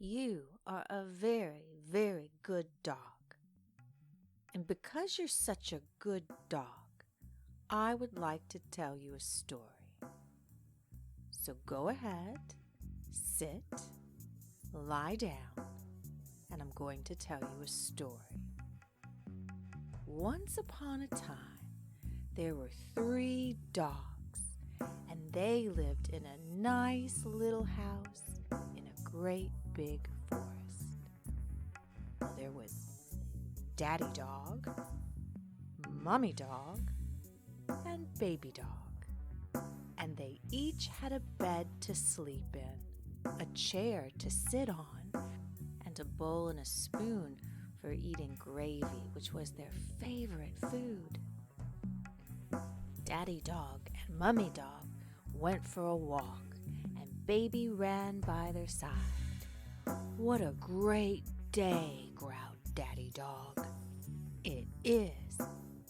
You are a very, very good dog. And because you're such a good dog, I would like to tell you a story. So go ahead, sit, lie down, and I'm going to tell you a story. Once upon a time, there were 3 dogs, and they lived in a nice little house in a great big forest. Well, there was Daddy Dog, Mommy Dog, and Baby Dog. And they each had a bed to sleep in, a chair to sit on, and a bowl and a spoon for eating gravy, which was their favorite food. Daddy Dog and Mommy Dog went for a walk, and Baby ran by their side. "What a great day," growled Daddy Dog. "It is.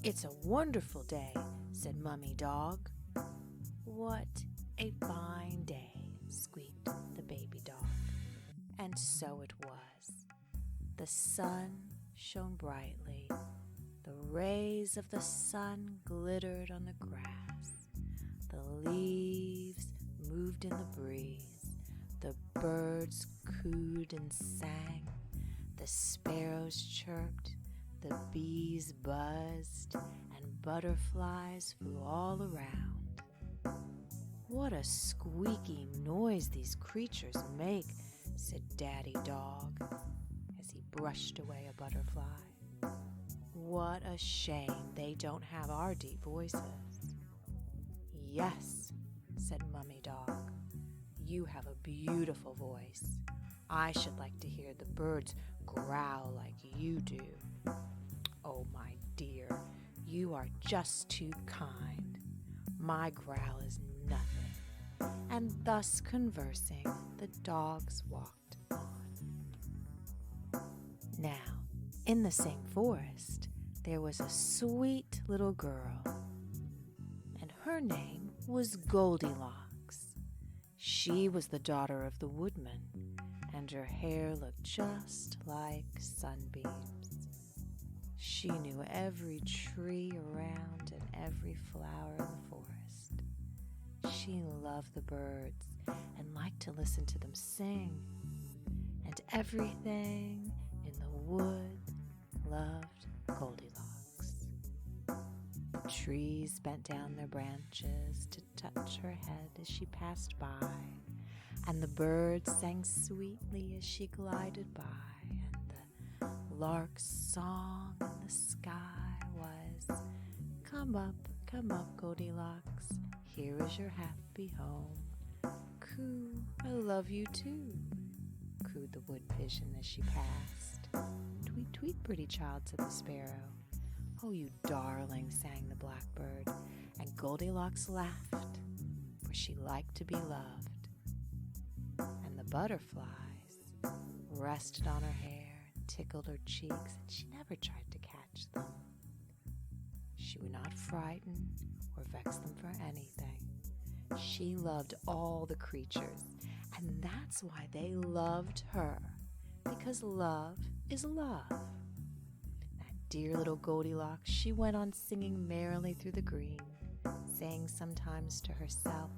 It's a wonderful day," said Mommy Dog. "What a fine day," squeaked the Baby Dog. And so it was. The sun shone brightly. The rays of the sun glittered on the grass. The leaves moved in the breeze. The birds cooed and sang. The sparrows chirped. The bees buzzed. And butterflies flew all around. "What a squeaky noise these creatures make," said Daddy Dog as he brushed away a butterfly. "What a shame they don't have our deep voices." "Yes," said Mommy Dog, "you have a beautiful voice. I should like to hear the birds growl like you do." "Oh, my dear, you are just too kind. My growl is nothing." And thus conversing, the dogs walked on. Now, in the same forest, there was a sweet little girl, and her name was Goldilocks. She was the daughter of the woodman, and her hair looked just like sunbeams. She knew every tree around and every flower in the forest. She loved the birds and liked to listen to them sing, and everything in the wood loved Goldilocks. The trees bent down their branches to touch her head as she passed by, and the birds sang sweetly as she glided by, and the lark's song in the sky was, come up, Goldilocks, here is your happy home. Coo, I love you too," cooed the wood pigeon as she passed. "Tweet, tweet, pretty child," said the sparrow. "Oh, you darling," sang the blackbird, and Goldilocks laughed, for she liked to be loved. And the butterflies rested on her hair and tickled her cheeks, and she never tried to catch them. She would not frighten or vex them for anything. She loved all the creatures, and that's why they loved her, because love is love. That dear little Goldilocks, she went on singing merrily through the green, saying sometimes to herself,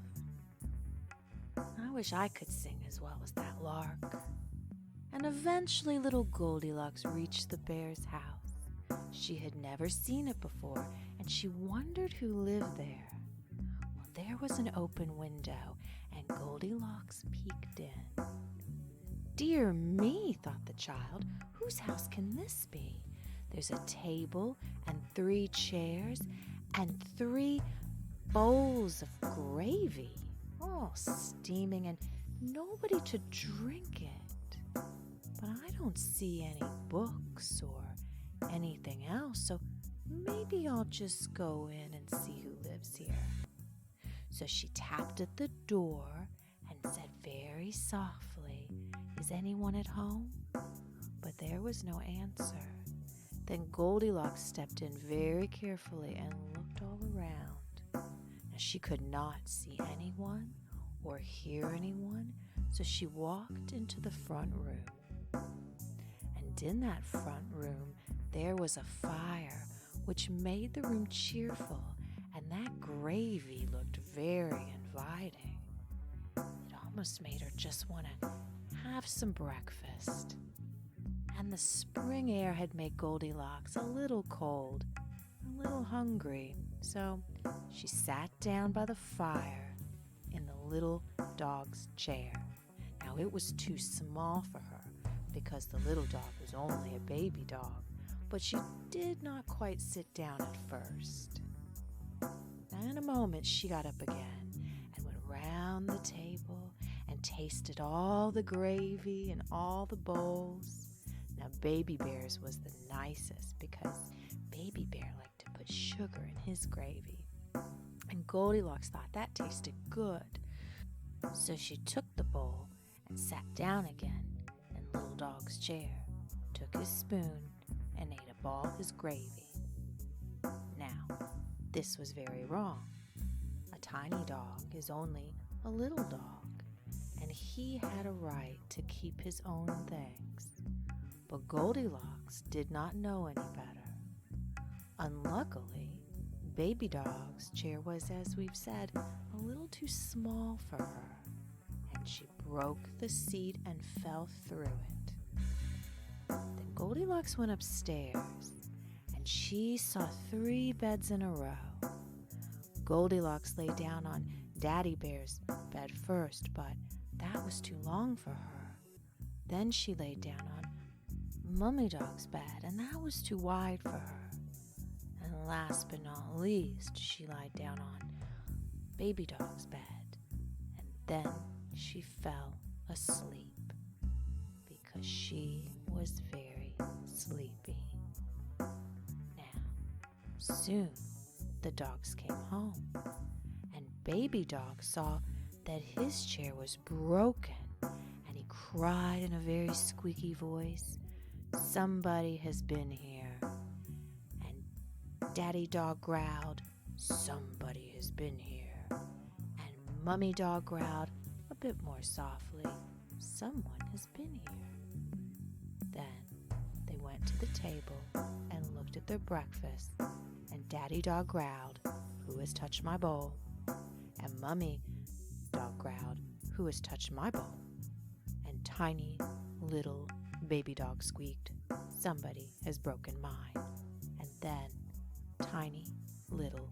"I wish I could sing as well as that lark." And eventually little Goldilocks reached the bear's house. She had never seen it before, and she wondered who lived there. Well, there was an open window, and Goldilocks peeked in. "Dear me," thought the child, "whose house can this be? There's a table and 3 chairs and 3 bowls of gravy, all steaming, and nobody to drink it. But I don't see any books or anything else, so maybe I'll just go in and see who lives here." So she tapped at the door and said very softly, "Is anyone at home?" But there was no answer. Then Goldilocks stepped in very carefully and looked all around. Now she could not see anyone or hear anyone, So she walked into the front room. And in that front room, there was a fire, which made the room cheerful, and that gravy looked very inviting. It almost made her just want to have some breakfast. And the spring air had made Goldilocks a little cold, a little hungry, so she sat down by the fire in the little dog's chair. Now, it was too small for her because the little dog was only a baby dog, but she did not quite sit down at first. And in a moment, she got up again and went round the table and tasted all the gravy and all the bowls. Now, Baby Bear's was the nicest because Baby Bear liked to put sugar in his gravy. And Goldilocks thought that tasted good. So she took the bowl and sat down again in Little Dog's chair, took his spoon, and ate up all his gravy. Now, this was very wrong. A tiny dog is only a little dog, and he had a right to keep his own things. But Goldilocks did not know any better. Unluckily, Baby Dog's chair was, as we've said, a little too small for her, and she broke the seat and fell through it. Then Goldilocks went upstairs, and she saw 3 beds in a row. Goldilocks lay down on Daddy Bear's bed first, but that was too long for her. Then she lay down on Mummy Dog's bed, and that was too wide for her. And last but not least, she lied down on Baby Dog's bed, and then she fell asleep because she was very sleepy. Now, soon the dogs came home, and Baby Dog saw that his chair was broken, and he cried in a very squeaky voice, "Somebody has been here." And Daddy Dog growled, "Somebody has been here." And Mummy Dog growled a bit more softly, "Someone has been here." Then they went to the table and looked at their breakfast, and Daddy Dog growled, "Who has touched my bowl?" And Mummy Dog growled, "Who has touched my bowl?" And tiny little Baby Dog squeaked, "Somebody has broken mine." And then tiny little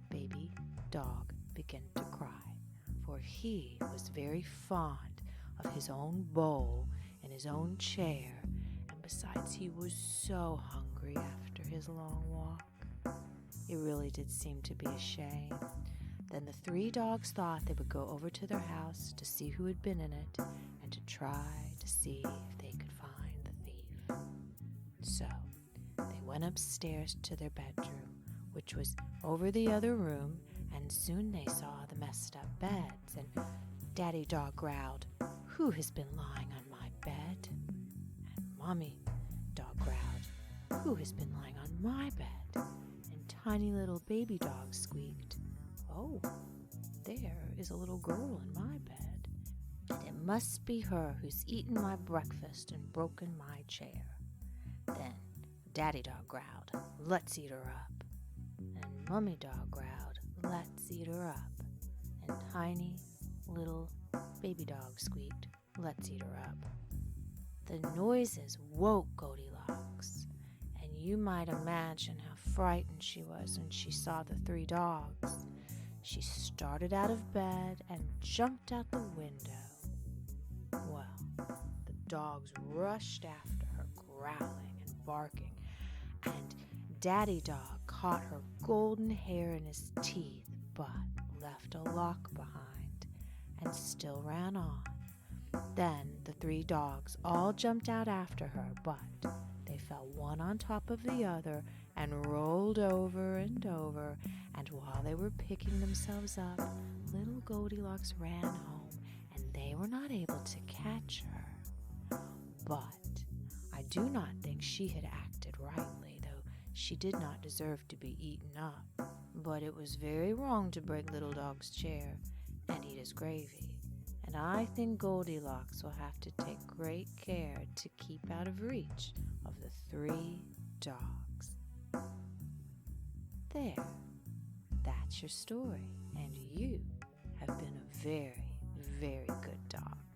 Baby Dog began to cry, for he was very fond of his own bowl and his own chair, and besides, he was so hungry after his long walk. It really did seem to be a shame. Then the 3 dogs thought they would go over to their house to see who had been in it and to try to see if they could find the thief. So they went upstairs to their bedroom, which was over the other room, and soon they saw the messed up beds, and Daddy Dog growled, "Who has been lying on my bed?" And Mommy Dog growled, "Who has been lying on my bed?" And tiny little Baby Dog squeaked, "Oh, there is a little girl in my bed, and it must be her who's eaten my breakfast and broken my chair." Then Daddy Dog growled, "Let's eat her up." And Mummy Dog growled, "Let's eat her up." And tiny little Baby Dog squeaked, "Let's eat her up." The noises woke Goldilocks, and you might imagine how frightened she was when she saw the 3 dogs. She started out of bed and jumped out the window. Well, the dogs rushed after her, growling and barking, and Daddy Dog caught her golden hair in his teeth, but left a lock behind and still ran on. Then the 3 dogs all jumped out after her, but they fell one on top of the other and rolled over and over, and while they were picking themselves up, little Goldilocks ran home, and they were not able to catch her. But I do not think she had acted rightly, though she did not deserve to be eaten up. But it was very wrong to break Little Dog's chair and eat his gravy, and I think Goldilocks will have to take great care to keep out of reach of the 3 dogs. There, that's your story, and you have been a very, very good dog.